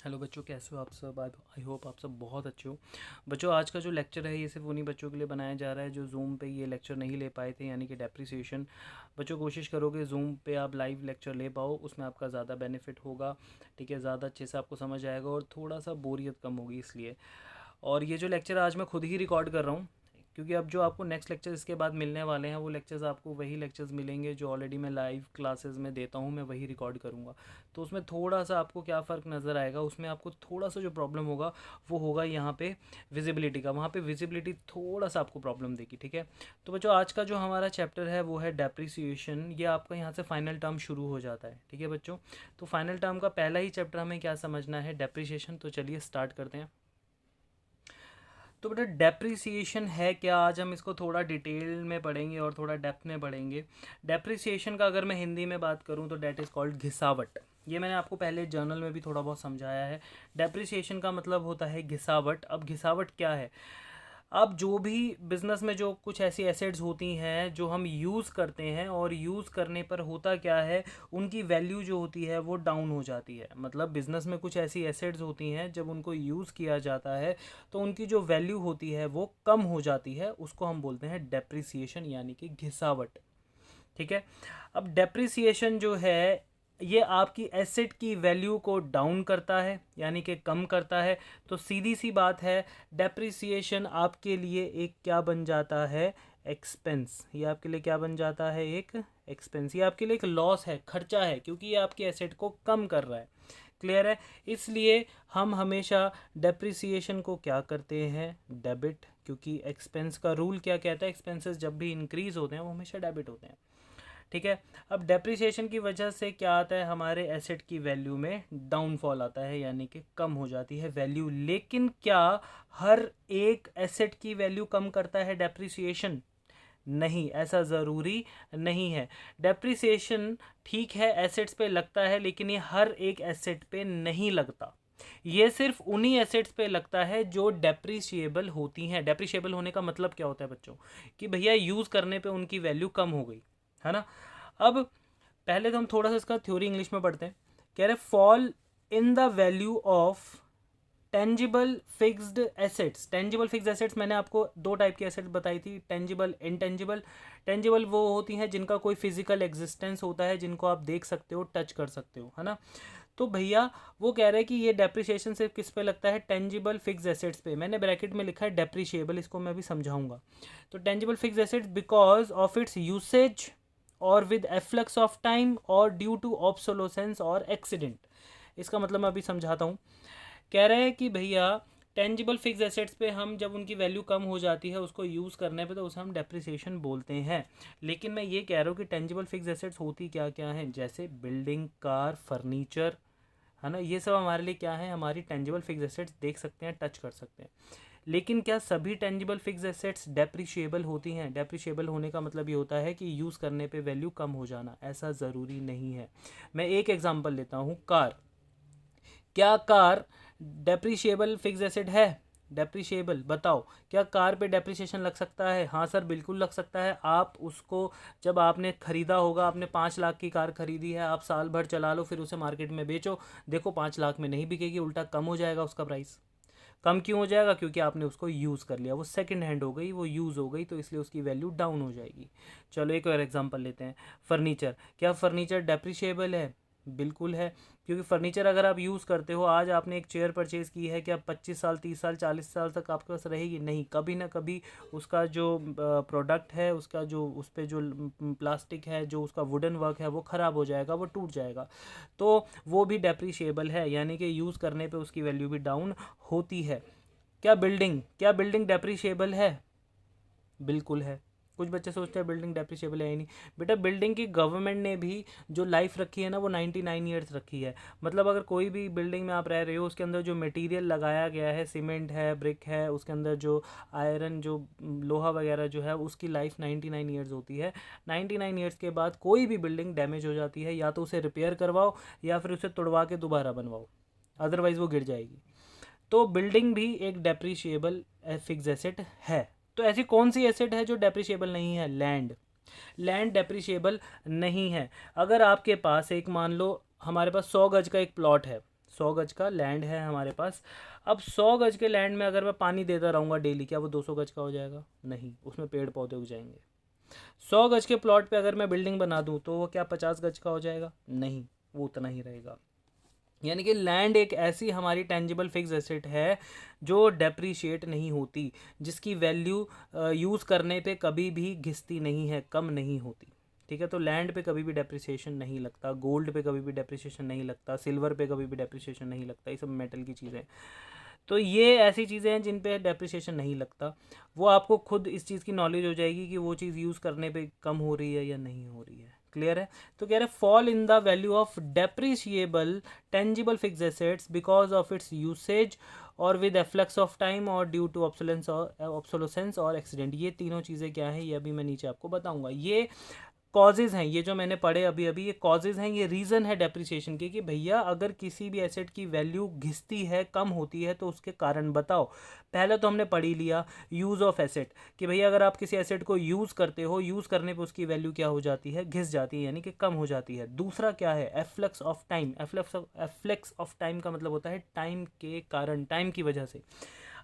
Hello बच्चों, कैसे हो आप सब। आई होप आप सब बहुत अच्छे हो। बच्चों, आज का जो लेक्चर है ये सिर्फ उन्हीं बच्चों के लिए बनाया जा रहा है जो जूम पे ये लेक्चर नहीं ले पाए थे, यानी कि डेप्रिसिएशन। बच्चों, कोशिश करोगे जूम पे आप लाइव लेक्चर ले पाओ, उसमें आपका ज़्यादा बेनिफिट होगा। ठीक है, ज़्यादा अच्छे से आपको समझ आएगा और थोड़ा सा बोरियत कम होगी इसलिए। और ये जो लेक्चर आज मैं खुद ही रिकॉर्ड कर रहा हूँ, क्योंकि अब जो आपको नेक्स्ट लेक्चर इसके बाद मिलने वाले हैं वो लेक्चर्स आपको वही लेक्चर्स मिलेंगे जो ऑलरेडी मैं लाइव क्लासेस में देता हूँ, मैं वही रिकॉर्ड करूँगा। तो उसमें थोड़ा सा आपको क्या फ़र्क नज़र आएगा, उसमें आपको थोड़ा सा जो प्रॉब्लम होगा वो होगा यहाँ पे विजिबिलिटी का। वहाँ पे विजिबिलिटी थोड़ा सा आपको प्रॉब्लम देगी। ठीक है, तो बच्चों आज का जो हमारा चैप्टर है वो है डेप्रिसिएशन। ये आपका यहाँ से फाइनल टर्म शुरू हो जाता है। ठीक है बच्चों, तो फाइनल टर्म का पहला ही चैप्टर हमें क्या समझना है, डेप्रिसिएशन। तो चलिए स्टार्ट करते हैं। तो बेटा डेप्रिसिएशन है क्या, आज हम इसको थोड़ा डिटेल में पढ़ेंगे और थोड़ा डेप्थ में पढ़ेंगे। डेप्रिसिएशन का अगर मैं हिंदी में बात करूं तो डेट इज़ कॉल्ड घिसावट। ये मैंने आपको पहले जर्नल में भी थोड़ा बहुत समझाया है। डेप्रिसिएशन का मतलब होता है घिसावट। अब घिसावट क्या है, अब जो भी बिज़नेस में जो कुछ ऐसी एसेट्स होती हैं जो हम यूज़ करते हैं और यूज़ करने पर होता क्या है, उनकी वैल्यू जो होती है वो डाउन हो जाती है। मतलब बिज़नेस में कुछ ऐसी एसेट्स होती हैं जब उनको यूज़ किया जाता है तो उनकी जो वैल्यू होती है वो कम हो जाती है, उसको हम बोलते हैं डेप्रिसिएशन यानी कि घिसावट। ठीक है, अब डेप्रिसिएशन जो है ये आपकी एसेट की वैल्यू को डाउन करता है यानी कि कम करता है। तो सीधी सी बात है, डेप्रिसिएशन आपके लिए एक क्या बन जाता है, एक्सपेंस। ये आपके लिए क्या बन जाता है, एक एक्सपेंस। ये आपके लिए एक लॉस है, खर्चा है, क्योंकि ये आपकी एसेट को कम कर रहा है। क्लियर है, इसलिए हम हमेशा डेप्रिसिएशन को क्या करते हैं, डेबिट। क्योंकि एक्सपेंस का रूल क्या कहता है, एक्सपेंसेस जब भी इंक्रीज होते हैं वो हमेशा डेबिट होते हैं। ठीक है, अब डेप्रिसिएशन की वजह से क्या आता है, हमारे एसेट की वैल्यू में डाउनफॉल आता है यानी कि कम हो जाती है वैल्यू। लेकिन क्या हर एक एसेट की वैल्यू कम करता है डेप्रिसिएशन? नहीं, ऐसा ज़रूरी नहीं है। डेप्रिसिएशन ठीक है एसेट्स पे लगता है, लेकिन ये हर एक एसेट पे नहीं लगता। ये सिर्फ उन्हीं एसेट्स पे लगता है जो डेप्रिशिएबल होती हैं। डेप्रिशिएबल होने का मतलब क्या होता है बच्चों, कि भैया यूज़ करने पे उनकी वैल्यू कम हो गई, है ना। अब पहले तो हम थोड़ा सा इसका थ्योरी इंग्लिश में पढ़ते हैं। कह रहे fall in the value of tangible fixed assets. Tangible fixed assets मैंने आपको दो टाइप की एसेट्स बताई थी, टेंजिबल, इनटेंजिबल। टेंजिबल वो होती हैं जिनका कोई फिजिकल एग्जिस्टेंस होता है, जिनको आप देख सकते हो, टच कर सकते हो, है ना। तो भैया वो कह रहे हैं कि ये डेप्रिसिएशन सिर्फ किस पे लगता है, टेंजिबल फिक्स्ड एसेट्स पे। मैंने ब्रैकेट में लिखा है डेप्रिशिएबल, इसको मैं अभी समझाऊंगा। तो tangible fixed assets because of its usage और विद एफ्लक्स ऑफ टाइम और ड्यू टू ऑब्सोलोसेंस और एक्सीडेंट। इसका मतलब मैं अभी समझाता हूँ। कह रहे हैं कि भैया टेंजिबल फिक्स एसेट्स पे हम जब उनकी वैल्यू कम हो जाती है उसको यूज़ करने पे, तो उसे हम डेप्रिसिएशन बोलते हैं। लेकिन मैं ये कह रहा हूँ कि टेंजिबल फिक्स एसेट्स होती क्या क्या हैं, जैसे बिल्डिंग, कार, फर्नीचर, है ना, ये सब हमारे लिए क्या है, हमारी टेंजिबल फिक्स एसेट्स, देख सकते हैं, टच कर सकते हैं। लेकिन क्या सभी टेंजिबल फिक्स एसेट्स डेप्रिशिएबल होती हैं? डेप्रिशिएबल होने का मतलब ये होता है कि यूज़ करने पे वैल्यू कम हो जाना, ऐसा ज़रूरी नहीं है। मैं एक एग्जांपल लेता हूँ, कार। क्या कार डेप्रिशिएबल फिक्स एसेट है? डेप्रिशिएबल, बताओ, क्या कार पे डेप्रिसिएशन लग सकता है? हाँ सर, बिल्कुल लग सकता है। आप उसको जब आपने ख़रीदा होगा, आपने 5 लाख की कार खरीदी है, आप साल भर चला लो, फिर उसे मार्केट में बेचो, देखो 5 लाख में नहीं बिकेगी, उल्टा कम हो जाएगा उसका प्राइस। कम क्यों हो जाएगा? क्योंकि आपने उसको यूज़ कर लिया, वो सेकंड हैंड हो गई, वो यूज़ हो गई, तो इसलिए उसकी वैल्यू डाउन हो जाएगी। चलो एक और एग्जांपल लेते हैं, फर्नीचर। क्या फर्नीचर डेप्रिशिएबल है? बिल्कुल है, क्योंकि फर्नीचर अगर आप यूज़ करते हो, आज आपने एक चेयर परचेज़ की है, क्या 25 साल, 30 साल, 40 साल तक आपके पास रहेगी? नहीं, कभी ना कभी उसका जो प्रोडक्ट है, उसका जो उस पर जो प्लास्टिक है, जो उसका वुडन वर्क है, वो ख़राब हो जाएगा, वो टूट जाएगा। तो वो भी डेप्रिशिएबल है, यानी कि यूज़ करने पे उसकी वैल्यू भी डाउन होती है। क्या बिल्डिंग डेप्रिशिएबल है? बिल्कुल है। कुछ बच्चे सोचते हैं बिल्डिंग डेप्रिशिएबल है ही नहीं। बेटा बिल्डिंग की गवर्नमेंट ने भी जो लाइफ रखी है ना, वो 99 ईयर्स रखी है। मतलब अगर कोई भी बिल्डिंग में आप रह रहे हो, उसके अंदर जो मटेरियल लगाया गया है, सीमेंट है, ब्रिक है, उसके अंदर जो आयरन, जो लोहा वगैरह जो है, उसकी लाइफ 99 ईयर्स होती है। 99 ईयर्स के बाद कोई भी बिल्डिंग डैमेज हो जाती है, या तो उसे रिपेयर करवाओ या फिर उसे तोड़वा के दोबारा बनवाओ, अदरवाइज़ वो गिर जाएगी। तो बिल्डिंग भी एक डेप्रिशिएबल फिक्स एसेट है। तो ऐसी कौन सी एसेट है जो डेप्रिशिएबल नहीं है? लैंड। लैंड डेप्रिशिएबल नहीं है। अगर आपके पास एक, मान लो हमारे पास 100 गज का एक प्लॉट है, 100 गज का लैंड है हमारे पास। अब 100 गज के लैंड में अगर मैं पानी देता रहूँगा डेली, क्या वो 200 गज का हो जाएगा? नहीं, उसमें पेड़ पौधे उग जाएंगे। 100 गज के प्लॉट पे अगर मैं बिल्डिंग बना दूँ तो वो क्या 50 गज का हो जाएगा? नहीं, वो उतना ही रहेगा। यानी कि लैंड एक ऐसी हमारी टेंजिबल फिक्स एसेट है जो डेप्रीशिएट नहीं होती, जिसकी वैल्यू यूज़ करने पे कभी भी घिसती नहीं है, कम नहीं होती। ठीक है, तो लैंड पे कभी भी डेप्रिसिएशन नहीं लगता, गोल्ड पे कभी भी डेप्रिसिएशन नहीं लगता, सिल्वर पे कभी भी डेप्रिसिएशन नहीं लगता, ये सब मेटल की चीज़ें। तो ये ऐसी चीज़ें हैं जिन पे डेप्रिसिएशन नहीं लगता। वो आपको खुद इस चीज़ की नॉलेज हो जाएगी कि वो चीज़ यूज़ करने पे कम हो रही है या नहीं हो रही है। क्लियर है? तो कह रहे fall in the value of depreciable tangible fixed assets because of its usage और विद एफ्लक्स ऑफ टाइम और ड्यू टू ऑब्सोलेसेंस और एक्सीडेंट। ये तीनों चीज़ें क्या हैं, ये अभी मैं नीचे आपको बताऊंगा। ये कॉजेज़ हैं, ये जो मैंने पढ़े अभी अभी, ये कॉजेज़ हैं, ये रीज़न है डेप्रिसिएशन के कि भैया अगर किसी भी एसेट की वैल्यू घिसती है, कम होती है, तो उसके कारण बताओ। पहले तो हमने पढ़ ही लिया यूज़ ऑफ एसेट कि भैया अगर आप किसी एसेट को यूज़ करते हो, यूज़ करने पे उसकी वैल्यू क्या हो जाती है? घिस जाती है, यानी कि कम हो जाती है। दूसरा क्या है? Efflux of time. Efflux of time का मतलब होता है टाइम के कारण, टाइम की वजह से।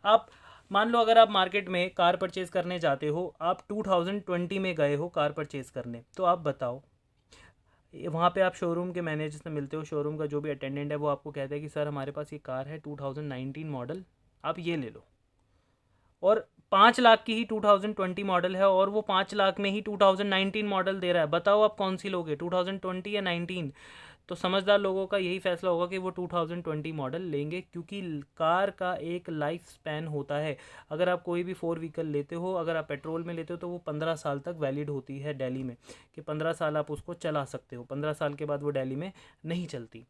आप मान लो अगर आप मार्केट में कार परचेज़ करने जाते हो, आप 2020 में गए हो कार परचेज़ करने, तो आप बताओ वहाँ पे आप शोरूम के मैनेजर से मिलते हो, शोरूम का जो भी अटेंडेंट है वो आपको कहता है कि सर हमारे पास ये कार है 2019 मॉडल, आप ये ले लो। और 5 लाख की ही 2020 मॉडल है और वो 5 लाख में ही 2019 मॉडल दे रहा है। बताओ आप कौन सी लोगे, 2020 या 19? तो समझदार लोगों का यही फैसला होगा कि वो 2020 मॉडल लेंगे, क्योंकि कार का एक लाइफ स्पैन होता है। अगर आप कोई भी 4 व्हीकल लेते हो, अगर आप पेट्रोल में लेते हो तो वो 15 साल तक वैलिड होती है दिल्ली में, कि 15 साल आप उसको चला सकते हो, 15 साल के बाद वो दिल्ली में नहीं चलती।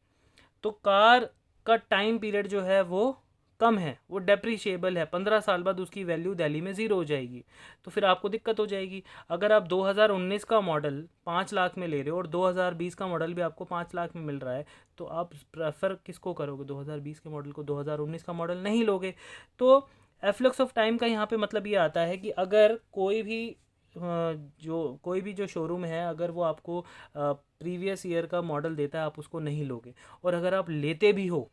तो कार का टाइम पीरियड जो है वो कम है, वो डेप्रीशिएबल है। 15 साल बाद उसकी वैल्यू दिल्ली में ज़ीरो हो जाएगी, तो फिर आपको दिक्कत हो जाएगी। अगर आप 2019 का मॉडल 5 लाख में ले रहे हो और 2020 का मॉडल भी आपको 5 लाख में मिल रहा है, तो आप प्रेफर किसको करोगे? 2020 के मॉडल को, 2019 का मॉडल नहीं लोगे। तो एफ्लक्स ऑफ टाइम का यहाँ पे मतलब ये आता है कि अगर कोई भी जो शोरूम है, अगर वो आपको प्रीवियस ईयर का मॉडल देता है, आप उसको नहीं लोगे। और अगर आप लेते भी हो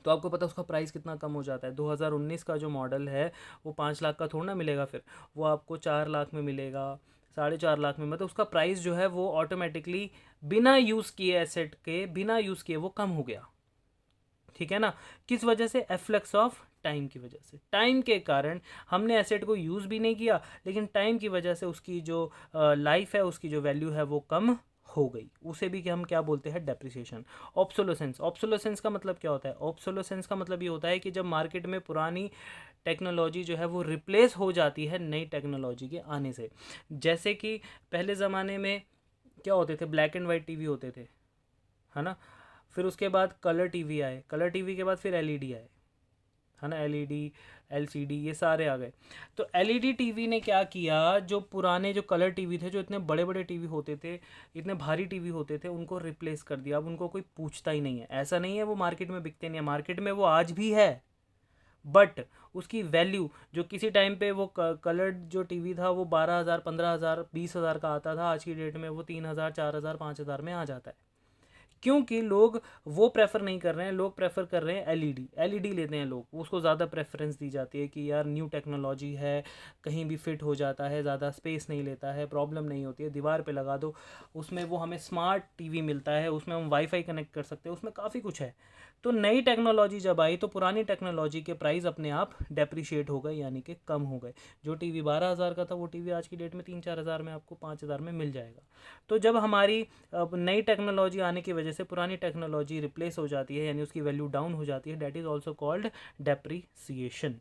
तो आपको पता है उसका प्राइस कितना कम हो जाता है। 2019 का जो मॉडल है वो 5 लाख का थोड़ा ना मिलेगा, फिर वो आपको 4 लाख में मिलेगा, 4.5 लाख में। मतलब उसका प्राइस जो है वो ऑटोमेटिकली बिना यूज़ किए, एसेट के बिना यूज़ किए वो कम हो गया। ठीक है ना? किस वजह से? एफ्लक्स ऑफ टाइम की वजह से। टाइम के कारण हमने एसेट को यूज़ भी नहीं किया, लेकिन टाइम की वजह से उसकी जो लाइफ है, उसकी जो वैल्यू है वो कम हो गई। उसे भी कि हम क्या बोलते हैं? डेप्रिसिएशन। ऑब्सोलेसेंस। ऑब्सोलेसेंस का मतलब क्या होता है? ऑब्सोलेसेंस का मतलब ये होता है कि जब मार्केट में पुरानी टेक्नोलॉजी जो है वो रिप्लेस हो जाती है नई टेक्नोलॉजी के आने से। जैसे कि पहले ज़माने में क्या होते थे? ब्लैक एंड वाइट टीवी होते थे, है ना? फिर उसके बाद कलर टीवी आए, कलर टीवी के बाद फिर एलईडी आए, है ना? एलईडी, एलसीडी, ये सारे आ गए। तो एलईडी टीवी ने क्या किया? जो पुराने जो कलर टीवी थे, जो इतने बड़े बड़े टीवी होते थे, इतने भारी टीवी होते थे, उनको रिप्लेस कर दिया। अब उनको कोई पूछता ही नहीं है। ऐसा नहीं है वो मार्केट में बिकते नहीं है, मार्केट में वो आज भी है, बट उसकी वैल्यू जो किसी टाइम पे वो कलर्ड जो टीवी था वो 12,000, 15,000, 20,000 का आता था, आज की डेट में वो 3,000, 4,000, 5,000 में आ जाता है। क्योंकि लोग वो प्रेफर नहीं कर रहे हैं, लोग प्रेफर कर रहे हैं एलईडी। एलईडी लेते हैं लोग, उसको ज़्यादा प्रेफरेंस दी जाती है कि यार न्यू टेक्नोलॉजी है, कहीं भी फिट हो जाता है, ज़्यादा स्पेस नहीं लेता है, प्रॉब्लम नहीं होती है, दीवार पे लगा दो, उसमें वो हमें स्मार्ट टीवी मिलता है, उसमें हम वाईफाई कनेक्ट कर सकते हैं, उसमें काफ़ी कुछ है। तो नई टेक्नोलॉजी जब आई तो पुरानी टेक्नोलॉजी के प्राइस अपने आप डेप्रिशिएट हो गए, यानी कि कम हो गए। जो टीवी 12,000 का था वो टीवी आज की डेट में 3-4 हज़ार में आपको 5,000 में मिल जाएगा। तो जब हमारी नई टेक्नोलॉजी आने की वजह से पुरानी टेक्नोलॉजी रिप्लेस हो जाती है, यानी उसकी वैल्यू डाउन हो जाती है, that is also called depreciation.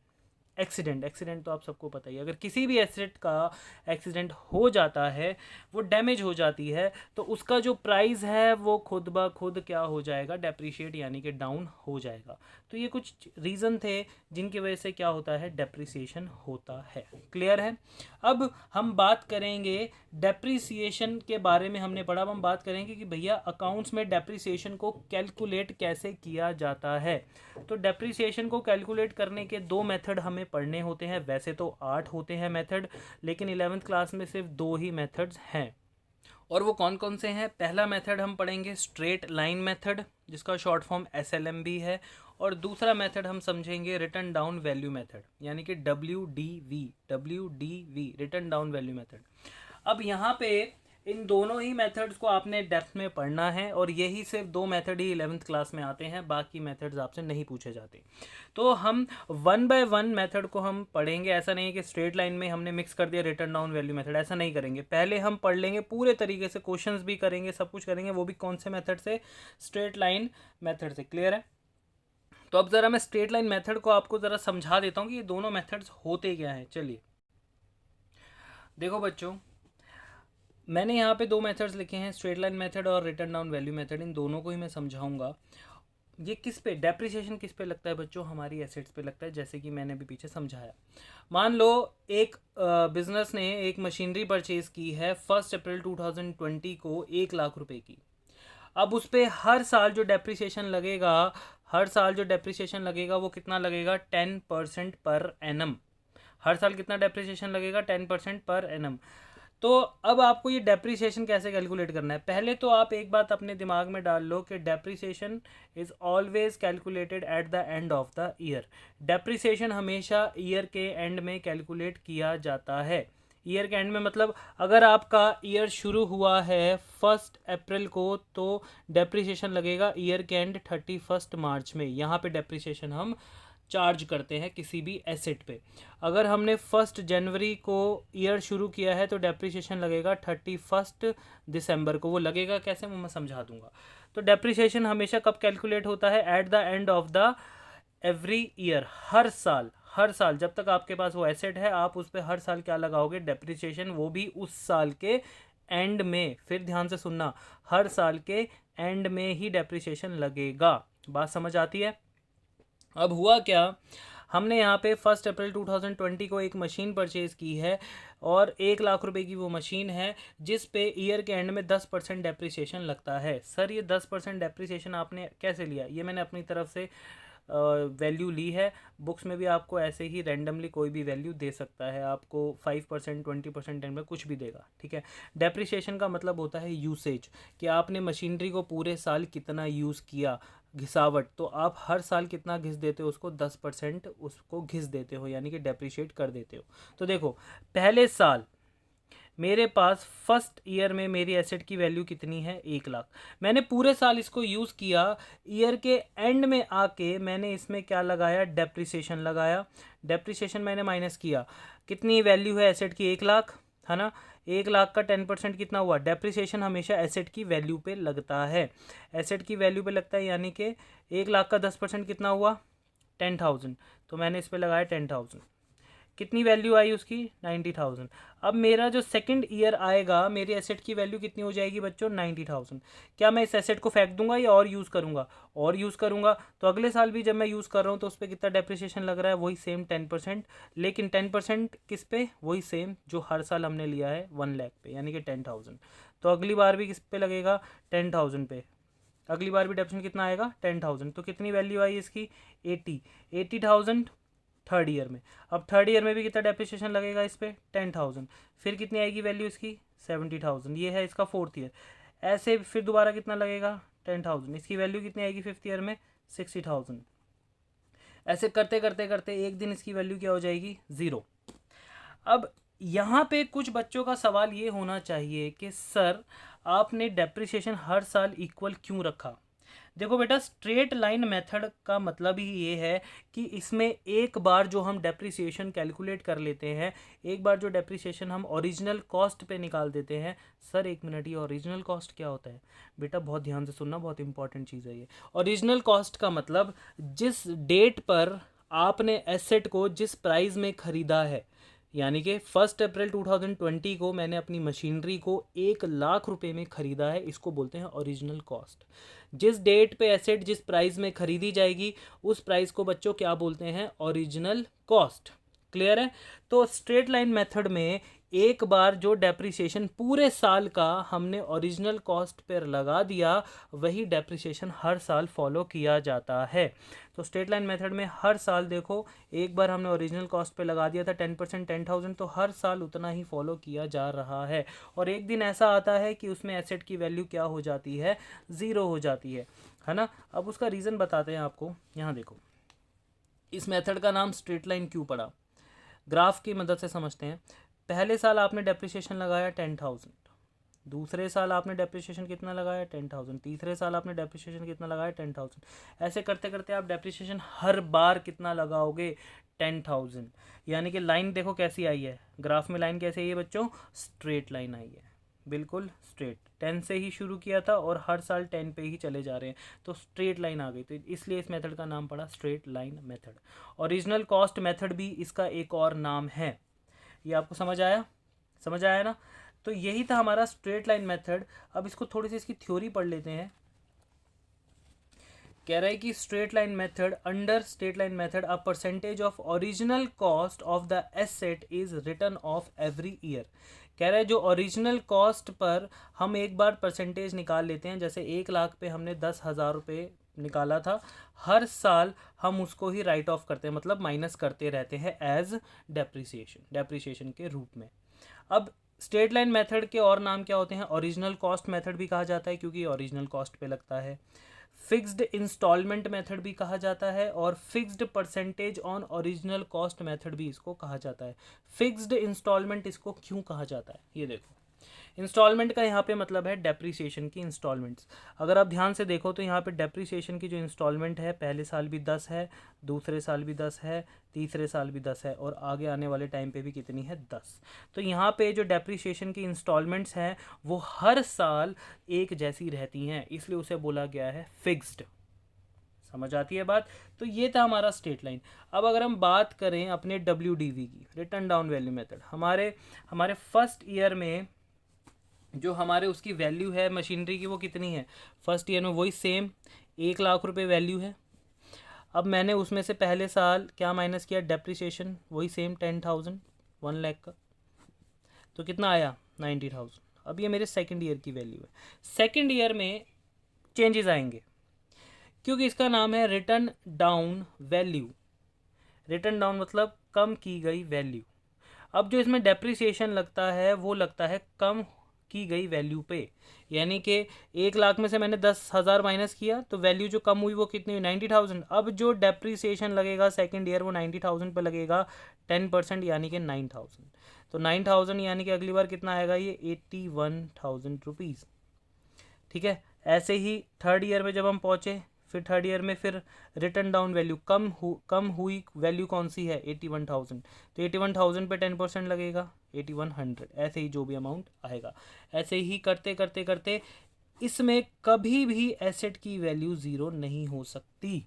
Accident. Accident तो आप सबको पता ही है, अगर किसी भी एसेट का एक्सीडेंट हो जाता है, वो डैमेज हो जाती है, तो उसका जो प्राइस है वो खुद ब खुद क्या हो जाएगा? डेप्रीशिएट, यानी कि डाउन हो जाएगा। तो ये कुछ रीज़न थे जिनकी वजह से क्या होता है? डेप्रीसिएशन होता है। क्लियर है? अब हम बात करेंगे डेप्रीसिएशन के बारे में, हमने पढ़ा। अब हम बात करेंगे कि भैया अकाउंट्स में डेप्रीसिएशन को कैलकुलेट कैसे किया जाता है। तो डेप्रीसिएशन को कैलकुलेट करने के 2 मेथड हमें पढ़ने होते हैं। वैसे तो 8 होते हैं मेथड, लेकिन 11th क्लास में सिर्फ 2 ही मेथड्स हैं। और वो कौन कौन से हैं? पहला मेथड हम पढ़ेंगे स्ट्रेट लाइन मेथड, जिसका शॉर्ट फॉर्म SLM भी है, और दूसरा मेथड हम समझेंगे रिटर्न डाउन वैल्यू मेथड, यानी कि WDV return down value method. अब यहाँ पे इन दोनों ही मेथड्स को आपने डेप्थ में पढ़ना है, और यही सिर्फ दो मेथड ही 11th क्लास में आते हैं, बाकी मेथड्स आपसे नहीं पूछे जाते। तो हम 1 बाय 1 मेथड को हम पढ़ेंगे। ऐसा नहीं है कि स्ट्रेट लाइन में हमने मिक्स कर दिया रिटर्न डाउन वैल्यू मेथड, ऐसा नहीं करेंगे। पहले हम पढ़ लेंगे पूरे तरीके से, क्वेश्चंस भी करेंगे, सब कुछ करेंगे, वो भी कौन से मेथड से? स्ट्रेट लाइन मेथड से। क्लियर है? तो अब ज़रा मैं स्ट्रेट लाइन मेथड को आपको ज़रा समझा देता हूँ कि ये दोनों मेथड्स होते क्या हैं। चलिए देखो बच्चों, मैंने यहाँ पे दो मेथड्स लिखे हैं, स्ट्रेट लाइन मेथड और रिटर्न डाउन वैल्यू मेथड। इन दोनों को ही मैं समझाऊंगा। ये किस पे डेप्रिसिएशन किस पे लगता है बच्चों? हमारी एसेट्स पे लगता है, जैसे कि मैंने अभी पीछे समझाया। मान लो एक बिजनेस ने एक मशीनरी परचेज की है 1 अप्रैल 2020 को 1 लाख रुपए की। अब उस पर हर साल जो डेप्रिसिएशन लगेगा, वो कितना लगेगा? 10% पर एनम। हर साल कितना डेप्रिसिएशन लगेगा? 10% पर एनम। तो अब आपको ये डेप्रिसिएशन कैसे कैलकुलेट करना है? पहले तो आप एक बात अपने दिमाग में डाल लो कि depreciation is always calculated at the end of the year. Depreciation हमेशा ईयर के एंड में कैलकुलेट किया जाता है। ईयर के एंड में मतलब अगर आपका ईयर शुरू हुआ है 1 अप्रैल को, तो डेप्रिसिएशन लगेगा ईयर के एंड 31 मार्च में। यहाँ पे डेप्रिसिएशन हम चार्ज करते हैं किसी भी एसेट पे। अगर हमने 1 जनवरी को ईयर शुरू किया है तो डेप्रिसिएशन लगेगा 31 दिसंबर को। वो लगेगा कैसे, वो मैं समझा दूंगा। तो डेप्रिसिएशन हमेशा कब कैलकुलेट होता है? At the end of the every year. हर साल जब तक आपके पास वो एसेट है, आप उस पर हर साल क्या लगाओगे? डेप्रिसिएशन, वो भी उस साल के एंड में। फिर ध्यान से सुनना, हर साल के एंड में ही डेप्रिसिएशन लगेगा। बात समझ आती है? अब हुआ क्या, हमने यहाँ पे 1 अप्रैल 2020 को एक मशीन परचेज़ की है, और 1 लाख रुपए की वो मशीन है, जिस पे ईयर के एंड में 10% डेप्रिसिएशन लगता है। सर ये 10% डेप्रिसिएशन आपने कैसे लिया? ये मैंने अपनी तरफ से वैल्यू ली है। बुक्स में भी आपको ऐसे ही रैंडमली कोई भी वैल्यू दे सकता है, आपको 5%, 20% में कुछ भी देगा। ठीक है? डेप्रिसिएशन का मतलब होता है यूसेज, कि आपने मशीनरी को पूरे साल कितना यूज़ किया, घिसावट। तो आप हर साल कितना घिस देते हो उसको? 10% उसको घिस देते हो, यानी कि डेप्रिशिएट कर देते हो। तो देखो, पहले साल मेरे पास फर्स्ट ईयर में मेरी एसेट की वैल्यू कितनी है? 1 लाख। मैंने पूरे साल इसको यूज़ किया, ईयर के एंड में आके मैंने इसमें क्या लगाया? डेप्रिसिएशन लगाया। डेप्रिसिएशन मैंने माइनस किया, कितनी वैल्यू है एसेट की? 1 लाख, है ना? 1 लाख का 10% कितना हुआ? डेप्रिसिएशन हमेशा एसेट की वैल्यू पे लगता है। एसेट की वैल्यू पे लगता है, यानी कि 1 लाख का 10% कितना हुआ? 10,000। तो मैंने इस पे लगाया 10,000। कितनी वैल्यू आई उसकी? 90,000। अब मेरा जो सेकंड ईयर आएगा, मेरी एसेट की वैल्यू कितनी हो जाएगी बच्चों? 90,000। क्या मैं इस एसेट को फेंक दूंगा या और यूज़ करूंगा? और यूज़ करूंगा। तो अगले साल भी जब मैं यूज़ कर रहा हूँ तो उस पर कितना डेप्रिसिएशन लग रहा है? वही सेम 10%। लेकिन 10% किस पे? वही सेम जो हर साल हमने लिया है 1 लाख पे, यानी कि 10,000। तो अगली बार भी किस पे लगेगा? 10,000 पे। अगली बार भी डेप्रिसिएशन कितना आएगा? 10,000। तो कितनी वैल्यू आई इसकी? 80,000 थर्ड ईयर में। अब थर्ड ईयर में भी कितना डेप्रिसिएशन लगेगा इस पर? 10,000। फिर कितनी आएगी वैल्यू इसकी? 70,000। ये है इसका फोर्थ ईयर। ऐसे फिर दोबारा कितना लगेगा? 10,000। इसकी वैल्यू कितनी आएगी फिफ्थ ईयर में? 60,000। ऐसे करते करते करते एक दिन इसकी वैल्यू क्या हो जाएगी? 0। अब यहाँ पे कुछ बच्चों का सवाल ये होना चाहिए कि सर आपने डेप्रिसिएशन हर साल इक्वल क्यों रखा? देखो बेटा, स्ट्रेट लाइन मेथड का मतलब ही ये है कि इसमें एक बार जो हम डेप्रिसिएशन कैलकुलेट कर लेते हैं, एक बार जो डेप्रिसिएशन हम ओरिजिनल कॉस्ट पे निकाल देते हैं। सर एक मिनट, ये ओरिजिनल कॉस्ट क्या होता है? बेटा बहुत ध्यान से सुनना, बहुत इंपॉर्टेंट चीज़ है ये। ओरिजिनल कॉस्ट का मतलब जिस डेट पर आपने एसेट को जिस प्राइस में ख़रीदा है, यानी कि 1 अप्रैल 2020 को मैंने अपनी मशीनरी को 1 लाख रुपए में ख़रीदा है, इसको बोलते हैं ओरिजिनल कॉस्ट। जिस डेट पे एसेट जिस प्राइस में ख़रीदी जाएगी, उस प्राइस को बच्चों क्या बोलते हैं? Original cost. क्लियर है? तो स्ट्रेट लाइन मेथड में एक बार जो डेप्रिसिएशन पूरे साल का हमने ओरिजिनल कॉस्ट पर लगा दिया, वही डेप्रिसिएशन हर साल फॉलो किया जाता है। तो स्ट्रेट लाइन मेथड में हर साल देखो, एक बार हमने ओरिजिनल कॉस्ट पे लगा दिया था 10%, 10,000, तो हर साल उतना ही फॉलो किया जा रहा है। और एक दिन ऐसा आता है कि उसमें एसेट की वैल्यू क्या हो जाती है, ज़ीरो हो जाती है ना। अब उसका रीज़न बताते हैं आपको। यहाँ देखो, इस मेथड का नाम स्ट्रेट लाइन क्यों पड़ा, ग्राफ की मदद से समझते हैं। पहले साल आपने डेप्रिसिएशन लगाया 10,000, दूसरे साल आपने डेप्रिसिएशन कितना लगाया 10,000, तीसरे साल आपने डेप्रिसिएशन कितना लगाया 10,000। ऐसे करते करते आप डेप्रिसिएशन हर बार कितना लगाओगे, 10,000। यानी कि लाइन देखो कैसी आई है, ग्राफ में लाइन कैसे आई है बच्चों, स्ट्रेट लाइन आई है, बिल्कुल स्ट्रेट। 10 से ही शुरू किया था और हर साल 10 पे ही चले जा रहे हैं, तो स्ट्रेट लाइन आ गई। तो इसलिए इस मेथड का नाम पड़ा straight line method. Original cost method भी इसका एक और नाम है। ये आपको समझ आया, समझ आया ना। तो यही था हमारा स्ट्रेट लाइन मेथड। अब इसको थोड़ी सी इसकी थ्योरी पढ़ लेते हैं। कह रहा है कि straight line method, under straight line method a percentage of original cost of the asset is return of every year. कह रहा है जो ओरिजिनल कॉस्ट पर हम एक बार परसेंटेज निकाल लेते हैं, जैसे 1,00,000 पे हमने 10,000 रुपये निकाला था, हर साल हम उसको ही राइट ऑफ करते हैं, मतलब माइनस करते रहते हैं एज डेप्रिसिएशन के रूप में। अब स्ट्रेट लाइन मेथड के और नाम क्या होते हैं, ओरिजिनल कॉस्ट मेथड भी कहा जाता है क्योंकि ओरिजिनल कॉस्ट पे लगता है, फिक्स्ड इंस्टॉलमेंट मेथड भी कहा जाता है, और fixed percentage on original cost method भी इसको कहा जाता है। फिक्स्ड इंस्टॉलमेंट इसको क्यों कहा जाता है, ये देखो। इंस्टॉलमेंट का यहाँ पे मतलब है डेप्रिसिएशन की इंस्टॉलमेंट्स। अगर आप ध्यान से देखो तो यहाँ पे डेप्रिसिएशन की जो इंस्टॉलमेंट है, पहले साल भी 10 है, दूसरे साल भी 10 है, तीसरे साल भी 10 है, और आगे आने वाले टाइम पे भी कितनी है, 10। तो यहाँ पे जो डेप्रिसिएशन की इंस्टॉलमेंट्स हैं वो हर साल एक जैसी रहती हैं, इसलिए उसे बोला गया है फिक्स्ड। समझ आती है बात। तो ये था हमारा स्ट्रेट लाइन। अब अगर हम बात करें अपने WDV की, रिटर्न डाउन वैल्यू मेथड, हमारे फर्स्ट ईयर में जो हमारे उसकी वैल्यू है मशीनरी की, वो कितनी है, फर्स्ट ईयर में वही सेम 1,00,000 रुपये वैल्यू है। अब मैंने उसमें से पहले साल क्या माइनस किया, डेप्रिसिएशन, वही सेम 10,000, 1,00,000 का, तो कितना आया 90,000। अब ये मेरे सेकंड ईयर की वैल्यू है। सेकंड ईयर में चेंजेस आएंगे क्योंकि इसका नाम है return down value. Return down मतलब कम की गई वैल्यू। अब जो इसमें डेप्रिसिएशन लगता है वो लगता है कम की गई वैल्यू पे, यानी कि 1,00,000 में से मैंने 10,000 माइनस किया तो वैल्यू जो कम हुई वो कितनी हुई, 90,000। अब जो डेप्रिसिएशन लगेगा सेकंड ईयर वो 90,000 पे लगेगा 10%, यानी कि 9,000। तो 9,000 यानी कि अगली बार कितना आएगा, ये 81,000 रुपीज़। ठीक है। ऐसे ही थर्ड ईयर में जब हम पहुँचे, फिर थर्ड ईयर में फिर रिटर्न डाउन वैल्यू कम हुई वैल्यू कौन सी है, 81,000। तो 81,000 पे 10% लगेगा 8100, ऐसे ही जो भी अमाउंट आएगा। ऐसे ही करते करते करते इसमें कभी भी एसेट की वैल्यू ज़ीरो नहीं हो सकती।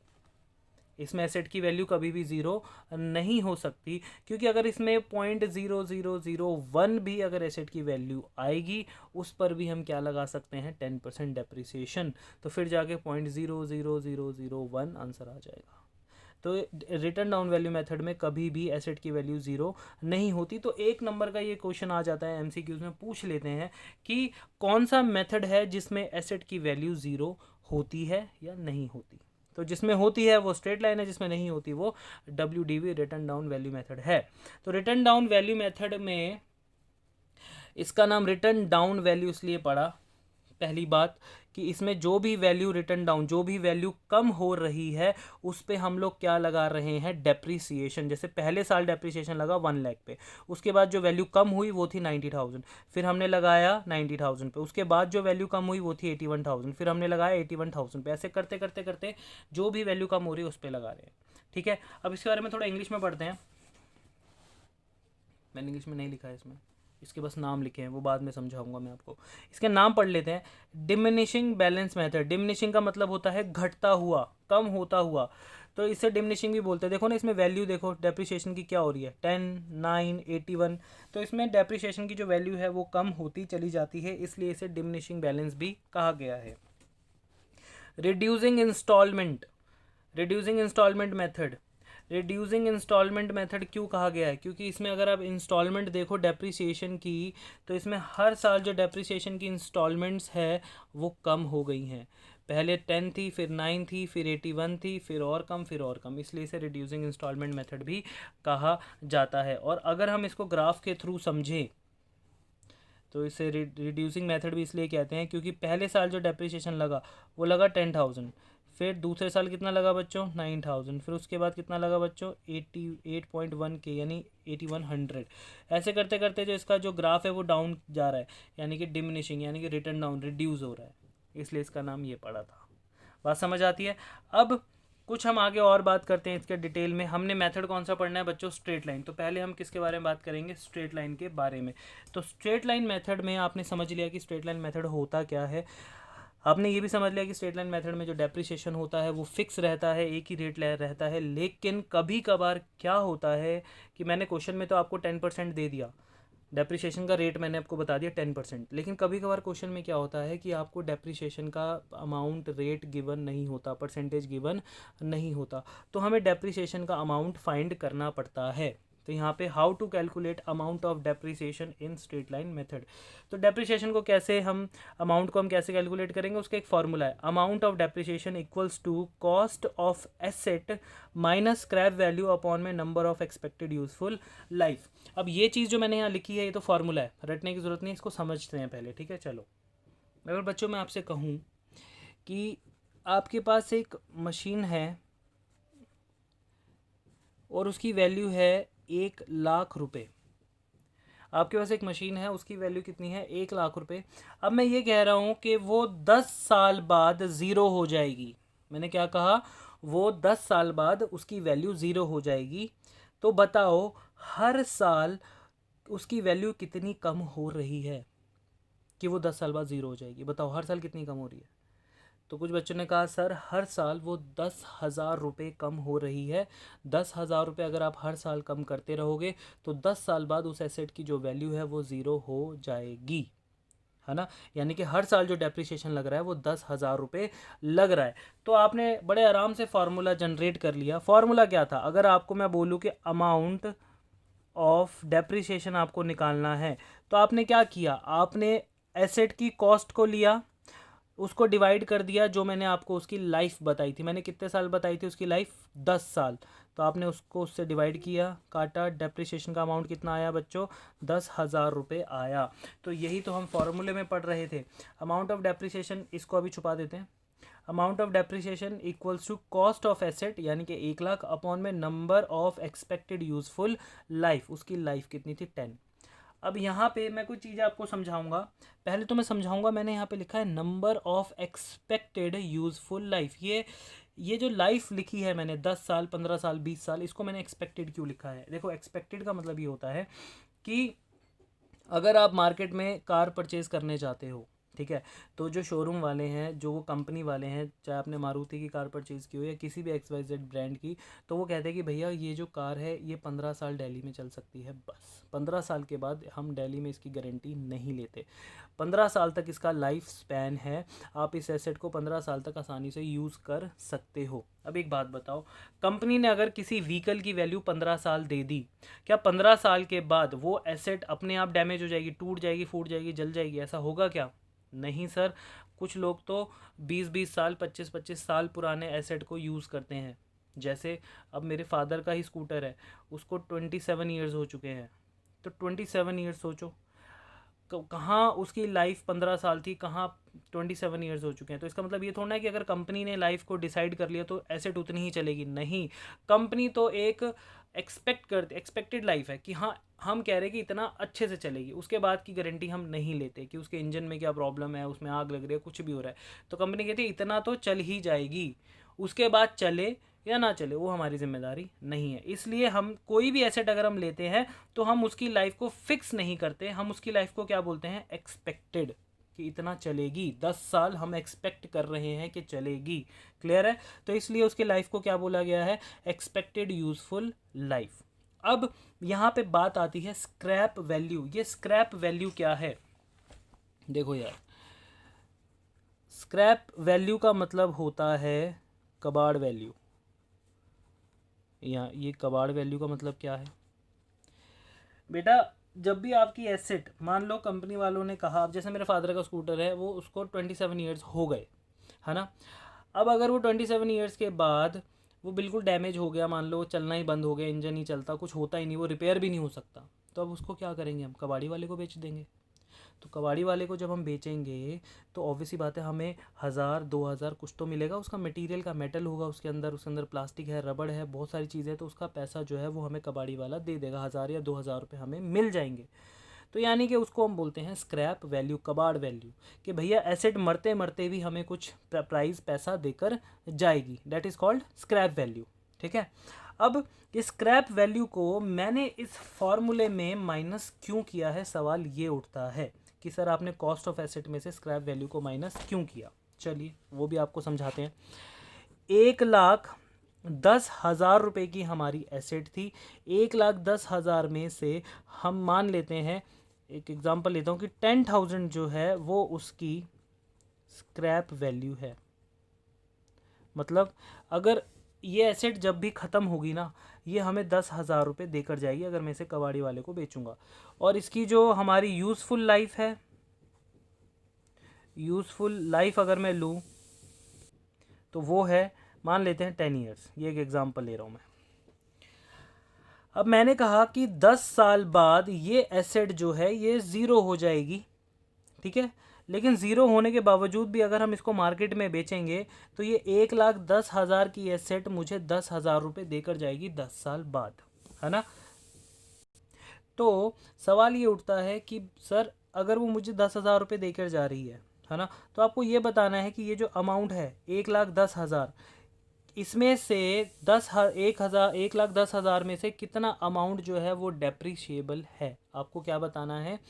इसमें एसेट की वैल्यू कभी भी ज़ीरो नहीं हो सकती, क्योंकि अगर इसमें 0.0001 भी अगर एसेट की वैल्यू आएगी, उस पर भी हम क्या लगा सकते हैं, 10% डेप्रिसिएशन। तो फिर जाके 0.00001 आंसर आ जाएगा। तो रिटर्न डाउन वैल्यू मेथड में कभी भी एसेट की वैल्यू ज़ीरो नहीं होती। तो एक नंबर का ये क्वेश्चन आ जाता है, MCQs में पूछ लेते हैं कि कौन सा मेथड है जिसमें एसेट की वैल्यू ज़ीरो होती है या नहीं होती। तो जिसमें होती है वो स्ट्रेट लाइन है, जिसमें नहीं होती वो WDV return down value method है। तो रिटर्न डाउन वैल्यू मेथड में इसका नाम रिटर्न डाउन वैल्यू इसलिए पड़ा, पहली बात कि इसमें जो भी वैल्यू रिटर्न डाउन, जो भी वैल्यू कम हो रही है उस पे हम लोग क्या लगा रहे हैं, डेप्रिसिएशन। जैसे पहले साल डेप्रिसिएशन लगा 1,00,000 पे, उसके बाद जो वैल्यू कम हुई वो थी 90,000, फिर हमने लगाया 90,000 पे, उसके बाद जो वैल्यू कम हुई वो थी 81,000, फिर हमने लगाया 81,000 पे। ऐसे करते करते करते जो भी वैल्यू कम हो रही है उस पर लगा रहे हैं। ठीक है। अब इसके बारे में थोड़ा इंग्लिश में पढ़ते हैं। मैंने इंग्लिश में नहीं लिखा है इसमें, इसके बस नाम लिखे हैं, वो बाद में समझाऊंगा मैं आपको। इसके नाम पढ़ लेते हैं। Diminishing balance method. डिमिनिशिंग का मतलब होता है घटता हुआ, कम होता हुआ, तो इसे डिमिनिशिंग भी बोलते हैं। देखो ना, इसमें वैल्यू देखो डेप्रिसिएशन की क्या हो रही है, 10, 9, 81। तो इसमें डेप्रिसिएशन की जो वैल्यू है वो कम होती चली जाती है, इसलिए इसे डिमिनिशिंग बैलेंस भी कहा गया है। Reducing installment method. Reducing installment method क्यों कहा गया है? क्योंकि इसमें अगर आप इंस्टॉलमेंट देखो डेप्रिसिएशन की, तो इसमें हर साल जो डेप्रिसिएशन की इंस्टॉलमेंट्स है वो कम हो गई हैं। पहले 10 थी, फिर 9 थी, फिर 81 थी, फिर और कम, फिर और कम, इसलिए इसे रिड्यूसिंग इंस्टॉलमेंट मेथड भी कहा जाता है। और अगर हम इसको ग्राफ के थ्रू समझें तो इसे रिड्यूसिंग मेथड भी इसलिए कहते हैं क्योंकि पहले साल जो डेप्रिसिएशन लगा वो लगा 10,000, फिर दूसरे साल कितना लगा बच्चों 9,000, फिर उसके बाद कितना लगा बच्चों 88.1 के यानी 8100। ऐसे करते करते जो इसका जो ग्राफ है वो डाउन जा रहा है, यानी कि डिमिनिशिंग, यानी कि रिटर्न डाउन, रिड्यूस हो रहा है, इसलिए इसका नाम ये पड़ा था। बात समझ आती है? अब कुछ हम आगे और बात करते हैं इसके डिटेल में। हमने मेथड कौन सा पढ़ना है बच्चों? Straight line. तो पहले हम किसके बारे में बात करेंगे? स्ट्रेट लाइन के बारे में। तो स्ट्रेट लाइन मेथड में आपने समझ लिया कि स्ट्रेट लाइन मेथड होता क्या है। आपने ये भी समझ लिया कि स्ट्रेट लाइन मेथड में जो डेप्रिसिएशन होता है वो फिक्स रहता है, एक ही रेट रहता है। लेकिन कभी कभार क्या होता है कि मैंने क्वेश्चन में तो आपको 10% दे दिया, डेप्रिसिएशन का रेट मैंने आपको बता दिया 10%, लेकिन कभी कभार क्वेश्चन में क्या होता है कि आपको डेप्रिसिएशन का अमाउंट रेट गिवन नहीं होता, परसेंटेज गिवन नहीं होता, तो हमें डेप्रिसिएशन का अमाउंट फाइंड करना पड़ता है। तो यहाँ पे how to calculate amount of depreciation in straight line method. तो डेप्रिसिएशन को कैसे हम, अमाउंट को हम कैसे कैलकुलेट करेंगे? उसका एक फॉर्मूला है, amount of depreciation equals to cost of asset minus scrap value upon में number of expected useful life. अब ये चीज़ जो मैंने यहाँ लिखी है ये तो फॉर्मूला है, रटने की ज़रूरत नहीं, इसको समझते हैं पहले, ठीक है? चलो, अगर बच्चों मैं आपसे कहूँ कि आपके पास एक मशीन है और उसकी वैल्यू है 1,00,000 रुपये। आपके पास एक मशीन है, उसकी वैल्यू कितनी है? 1,00,000 रुपये। अब मैं ये कह रहा हूँ कि वो 10 साल बाद ज़ीरो हो जाएगी। मैंने क्या कहा? वो 10 साल बाद उसकी वैल्यू ज़ीरो हो जाएगी। तो बताओ हर साल उसकी वैल्यू कितनी कम हो रही है कि वो 10 साल बाद ज़ीरो हो जाएगी? बताओ हर साल कितनी कम हो रही है? तो कुछ बच्चों ने कहा सर हर साल वो 10,000 रुपये कम हो रही है। 10,000 रुपये अगर आप हर साल कम करते रहोगे तो 10 साल बाद उस एसेट की जो वैल्यू है वो ज़ीरो हो जाएगी, है ना? यानी कि हर साल जो डेप्रिसिएशन लग रहा है वो 10,000 रुपये लग रहा है। तो आपने बड़े आराम से फार्मूला जनरेट कर लिया। फार्मूला क्या था? अगर आपको मैं बोलूँ कि अमाउंट ऑफ डेप्रिसिएशन आपको निकालना है तो आपने क्या किया? आपने एसेट की कॉस्ट को लिया, उसको डिवाइड कर दिया, जो मैंने आपको उसकी लाइफ बताई थी, मैंने कितने साल बताई थी उसकी लाइफ? 10 साल। तो आपने उसको उससे डिवाइड किया, काटा, डेप्रिसिएशन का अमाउंट कितना आया बच्चों? 10,000 रुपये आया। तो यही तो हम फॉर्मूले में पढ़ रहे थे, अमाउंट ऑफ डेप्रिसिएशन। इसको अभी छुपा देते हैं। Amount of depreciation equals to cost of asset यानी कि 1,00,000 अपॉन में number of expected useful life, उसकी लाइफ कितनी थी? 10। अब यहाँ पे मैं कुछ चीज़ें आपको समझाऊंगा। पहले तो मैं समझाऊंगा, मैंने यहाँ पे लिखा है number of expected useful life. ये जो लाइफ लिखी है मैंने 10 साल, 15 साल, 20 साल, इसको मैंने एक्सपेक्टेड क्यों लिखा है? देखो एक्सपेक्टेड का मतलब ये होता है कि अगर आप मार्केट में कार परचेज़ करने जाते हो, ठीक है, तो जो शोरूम वाले हैं, जो वो कंपनी वाले हैं, चाहे आपने मारुति की कार परचेज़ की हो या किसी भी XYZ ब्रांड की, तो वो कहते हैं कि भैया ये जो कार है ये 15 साल दिल्ली में चल सकती है, बस 15 साल के बाद हम दिल्ली में इसकी गारंटी नहीं लेते। 15 साल तक इसका लाइफ स्पैन है, आप इस एसेट को 15 साल तक आसानी से यूज़ कर सकते हो। अब एक बात बताओ, कंपनी ने अगर किसी व्हीकल की वैल्यू 15 साल दे दी, क्या 15 साल के बाद वो एसेट अपने आप डैमेज हो जाएगी, टूट जाएगी, फूट जाएगी, जल जाएगी? ऐसा होगा क्या? नहीं सर। कुछ लोग तो 20-20 साल, 25-25 साल पुराने एसेट को यूज़ करते हैं। जैसे अब मेरे फादर का ही स्कूटर है, उसको 27 ईयर्स हो चुके हैं। तो 27 ईयर्स सोचो, कहाँ उसकी लाइफ 15 साल थी, कहाँ 27 ईयर्स हो चुके हैं। तो इसका मतलब ये थोड़ा है कि अगर कंपनी ने लाइफ को डिसाइड कर लिया तो एसेट उतनी ही चलेगी। नहीं, कंपनी तो एक एक्सपेक्टेड लाइफ है कि हाँ हम कह रहे हैं कि इतना अच्छे से चलेगी, उसके बाद की गारंटी हम नहीं लेते कि उसके इंजन में क्या प्रॉब्लम है, उसमें आग लग रही है, कुछ भी हो रहा है। तो कंपनी कहती है इतना तो चल ही जाएगी, उसके बाद चले या ना चले वो हमारी जिम्मेदारी नहीं है। इसलिए हम कोई भी एसेट अगर हम लेते हैं तो हम उसकी लाइफ को फिक्स नहीं करते, हम उसकी लाइफ को क्या बोलते हैं? एक्सपेक्टेड, कि इतना चलेगी, 10 साल हम एक्सपेक्ट कर रहे हैं कि चलेगी। क्लियर है? तो इसलिए उसकी लाइफ को क्या बोला गया है? Expected useful life. अब यहाँ पे बात आती है स्क्रैप वैल्यू। ये स्क्रैप वैल्यू क्या है? देखो यार, स्क्रैप वैल्यू का मतलब होता है कबाड़ वैल्यू, या ये कबाड़ वैल्यू का मतलब क्या है बेटा? जब भी आपकी एसेट, मान लो कंपनी वालों ने कहा, अब जैसे मेरे फादर का स्कूटर है, वो उसको 27 ईयर्स हो गए, है ना। अब अगर वो 27 ईयर्स के बाद वो बिल्कुल डैमेज हो गया, मान लो चलना ही बंद हो गया, इंजन ही चलता, कुछ होता ही नहीं, वो रिपेयर भी नहीं हो सकता, तो अब उसको क्या करेंगे हम? कबाड़ी वाले को बेच देंगे। तो कबाड़ी वाले को जब हम बेचेंगे तो ऑब्वियसली बात है, हमें 1000 2000 कुछ तो मिलेगा, उसका मटेरियल का मेटल होगा उसके अंदर प्लास्टिक है, रबड़ है, बहुत सारी चीज़ें हैं, तो उसका पैसा जो है वो हमें कबाड़ी वाला दे देगा, 1000 या 2000 रुपये हमें मिल जाएंगे। तो यानी कि उसको हम बोलते हैं स्क्रैप वैल्यू, कबाड़ वैल्यू, कि भैया एसेट मरते मरते भी हमें कुछ प्राइस पैसा देकर जाएगी, that is called scrap value. ठीक है। अब इस स्क्रैप वैल्यू को मैंने इस फॉर्मूले में माइनस क्यों किया है, सवाल ये उठता है कि सर आपने कॉस्ट ऑफ एसेट में से स्क्रैप वैल्यू को माइनस क्यों किया। चलिए वो भी आपको समझाते हैं। 1,10,000 रुपये की हमारी एसेट थी। 1,10,000 में से हम मान लेते हैं, एक एग्जांपल लेता हूँ कि 10,000 जो है वो उसकी स्क्रैप वैल्यू है। मतलब अगर ये एसेट जब भी ख़त्म होगी ना, ये हमें 10,000 रुपये देकर जाएगी अगर मैं इसे कबाड़ी वाले को बेचूंगा। और इसकी जो हमारी यूज़फुल लाइफ है, यूज़फुल लाइफ अगर मैं लूँ तो वो है, मान लेते हैं 10 ईयर्स, ये एक एग्जांपल ले रहा हूँ मैं। अब मैंने कहा कि 10 साल बाद ये एसेट जो है ये ज़ीरो हो जाएगी, ठीक है। लेकिन ज़ीरो होने के बावजूद भी अगर हम इसको मार्केट में बेचेंगे तो ये 1,10,000 की एसेट मुझे 10,000 रुपये देकर जाएगी 10 साल बाद, है ना। तो सवाल ये उठता है कि सर अगर वो मुझे 10,000 रुपये देकर जा रही है ना, तो आपको ये बताना है कि ये जो अमाउंट है 1,10,000, इसमें से 1,10,000 में से कितना अमाउंट जो है वो डेप्रीशिएबल है। आपको क्या बताना है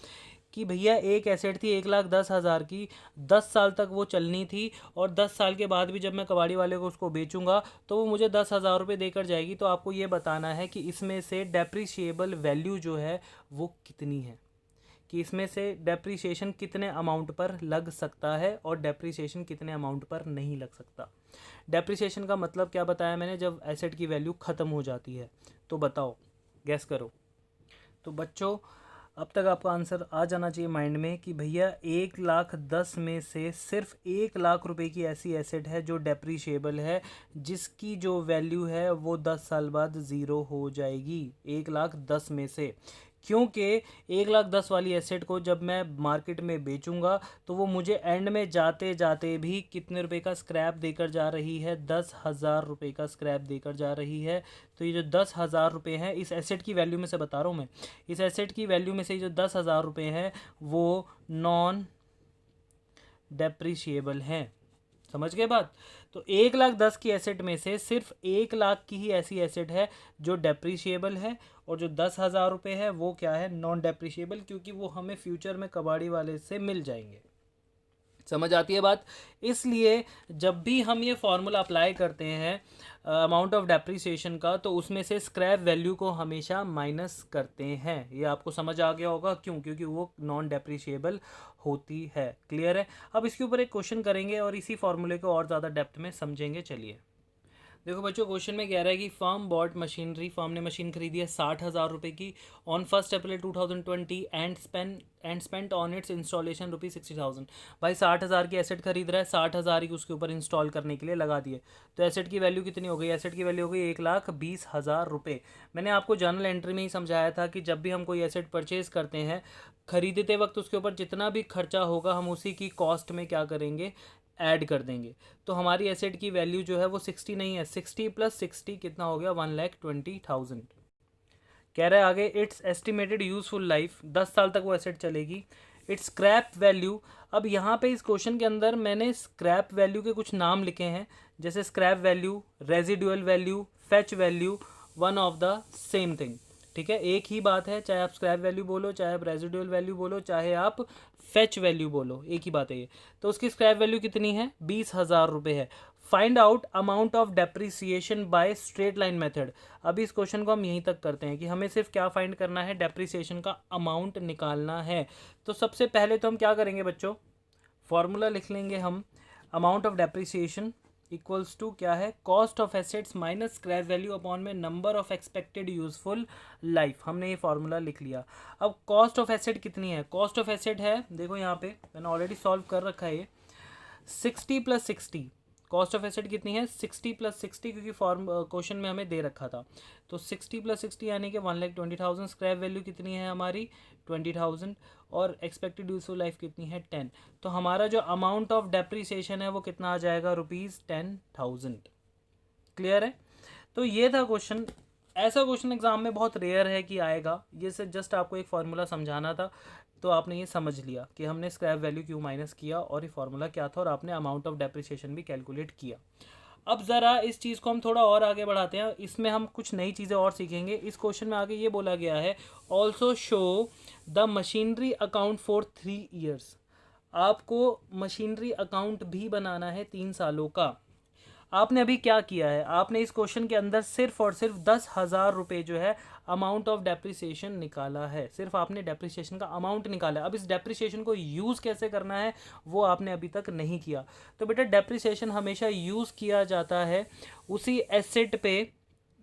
कि भैया एक एसेट थी 1,10,000 की, 10 साल तक वो चलनी थी, और 10 साल के बाद भी जब मैं कबाड़ी वाले को उसको बेचूंगा तो वो मुझे 10,000 रुपये देकर जाएगी। तो आपको ये बताना है कि इसमें से डेप्रीशिएबल वैल्यू जो है वो कितनी है, कि इसमें से डेप्रीशिएशन कितने अमाउंट पर लग सकता है और डेप्रीशिएशन कितने अमाउंट पर नहीं लग सकता। डेप्रीशिएशन का मतलब क्या बताया मैंने, जब एसेट की वैल्यू ख़त्म हो जाती है। तो बताओ, गैस करो। तो बच्चों अब तक आपका आंसर आ जाना चाहिए माइंड में कि भैया 1,10,000 में से सिर्फ 1,00,000 रुपए की ऐसी एसेट है जो डेप्रीशिएबल है, जिसकी जो वैल्यू है वो 10 साल बाद ज़ीरो हो जाएगी। 1,10,000 में से, क्योंकि 1,10,000 वाली एसेट को जब मैं मार्केट में बेचूंगा तो वो मुझे एंड में जाते जाते भी कितने रुपए का स्क्रैप देकर जा रही है, 10,000 रुपये का स्क्रैप देकर जा रही है। तो ये जो 10,000 रुपये हैं, इस एसेट की वैल्यू में से बता रहा हूँ मैं, इस एसेट की वैल्यू में से जो 10,000 रुपये हैं वो नॉन डेप्रीशिएबल हैं। समझ गए बात? तो 1,10,000 की एसेट में से सिर्फ 1,00,000 की ही ऐसी एसेट है जो डेप्रीशिएबल है, और जो 10,000 रुपये है वो क्या है, नॉन डेप्रीशिएबल, क्योंकि वो हमें फ्यूचर में कबाड़ी वाले से मिल जाएंगे। समझ आती है बात? इसलिए जब भी हम ये फॉर्मूला अप्लाई करते हैं अमाउंट ऑफ डेप्रीसिएशन का, तो उसमें से स्क्रैप वैल्यू को हमेशा माइनस करते हैं। ये आपको समझ आ गया होगा क्यों, क्योंकि वो नॉन डेप्रीशिएबल होती है। क्लियर है? अब इसके ऊपर एक क्वेश्चन करेंगे और इसी फॉर्मूले को और ज़्यादा डेप्थ में समझेंगे। चलिए देखो बच्चों, क्वेश्चन में कह रहा है कि फर्म बॉट मशीनरी, फर्म ने मशीन खरीदी है 60,000 रुपये की on 1 April 2020 and spent on it's installation ₹60,000। भाई 60,000 की एसेट खरीद रहा है, 60,000 ही उसके ऊपर इंस्टॉल करने के लिए लगा दिए, तो एसेट की वैल्यू कितनी हो गई? एसेट की वैल्यू हो गई 1,20,000 रुपये। मैंने आपको जर्नल एंट्री में ही समझाया था कि जब भी हम कोई एसेट परचेज़ करते हैं, खरीदते वक्त उसके ऊपर जितना भी खर्चा होगा हम उसी की कॉस्ट में क्या करेंगे, ऐड कर देंगे। तो हमारी एसेट की वैल्यू जो है वो 60 नहीं है, 60 + 60 कितना हो गया, 1,20,000। कह रहा है आगे इट्स एस्टिमेटेड यूजफुल लाइफ, 10 साल तक वो एसेट चलेगी। इट्स स्क्रैप वैल्यू, अब यहाँ पे इस क्वेश्चन के अंदर मैंने स्क्रैप वैल्यू के कुछ नाम लिखे हैं, जैसे scrap value, residual value, fetch value, one of the same thing. ठीक है, एक ही बात है, चाहे आप स्क्रैप वैल्यू बोलो, चाहे आप रेजिडुअल वैल्यू बोलो, चाहे आप फेच वैल्यू बोलो, एक ही बात है ये। तो उसकी स्क्रैप वैल्यू कितनी है, 20,000 रुपये है। Find out amount of depreciation by straight line method. अभी इस क्वेश्चन को हम यहीं तक करते हैं कि हमें सिर्फ क्या फाइंड करना है, डेप्रीसिएशन का अमाउंट निकालना है। तो सबसे पहले तो हम क्या करेंगे बच्चों, फॉर्मूला लिख लेंगे हम, amount of depreciation equals to क्या है, cost of assets minus scrap value upon में number of expected useful life. हमने ये फार्मूला लिख लिया। अब कॉस्ट ऑफ एसेट कितनी है, कॉस्ट ऑफ एसेट है, देखो यहाँ पे मैंने ऑलरेडी सॉल्व कर रखा है ये, 60 + 60। कॉस्ट ऑफ एसेट कितनी है, 60 + 60, क्योंकि फॉर्म क्वेश्चन में हमें दे रखा था। तो 60 + 60 यानी कि 1,20,000। स्क्रैप वैल्यू कितनी है हमारी, 20,000। और एक्सपेक्टेड यूजफुल लाइफ कितनी है, 10। तो हमारा जो अमाउंट ऑफ डेप्रीसिएशन है वो कितना आ जाएगा, ₹10,000। क्लियर है। तो ये था क्वेश्चन। ऐसा क्वेश्चन एग्जाम में बहुत रेयर है कि आएगा, ये से जस्ट आपको एक फार्मूला समझाना था, तो आपने ये समझ लिया कि हमने स्क्रैप वैल्यू क्यों माइनस किया और ये फार्मूला क्या था, और आपने अमाउंट ऑफ डेप्रिसिएशन भी कैलकुलेट किया। अब ज़रा इस चीज़ को हम थोड़ा और आगे बढ़ाते हैं, इसमें हम कुछ नई चीज़ें और सीखेंगे। इस क्वेश्चन में आगे ये बोला गया है, also show the machinery account for 3 years. आपको मशीनरी अकाउंट भी बनाना है 3 सालों का। आपने अभी क्या किया है, आपने इस क्वेश्चन के अंदर सिर्फ और सिर्फ 10,000 रुपये जो है अमाउंट ऑफ डेप्रिसिएशन निकाला है। सिर्फ आपने डेप्रिसिएशन का अमाउंट निकाला है। अब इस डेप्रिसिएशन को यूज़ कैसे करना है वो आपने अभी तक नहीं किया। तो बेटा डेप्रिसिएशन हमेशा यूज़ किया जाता है उसी एसेट पे,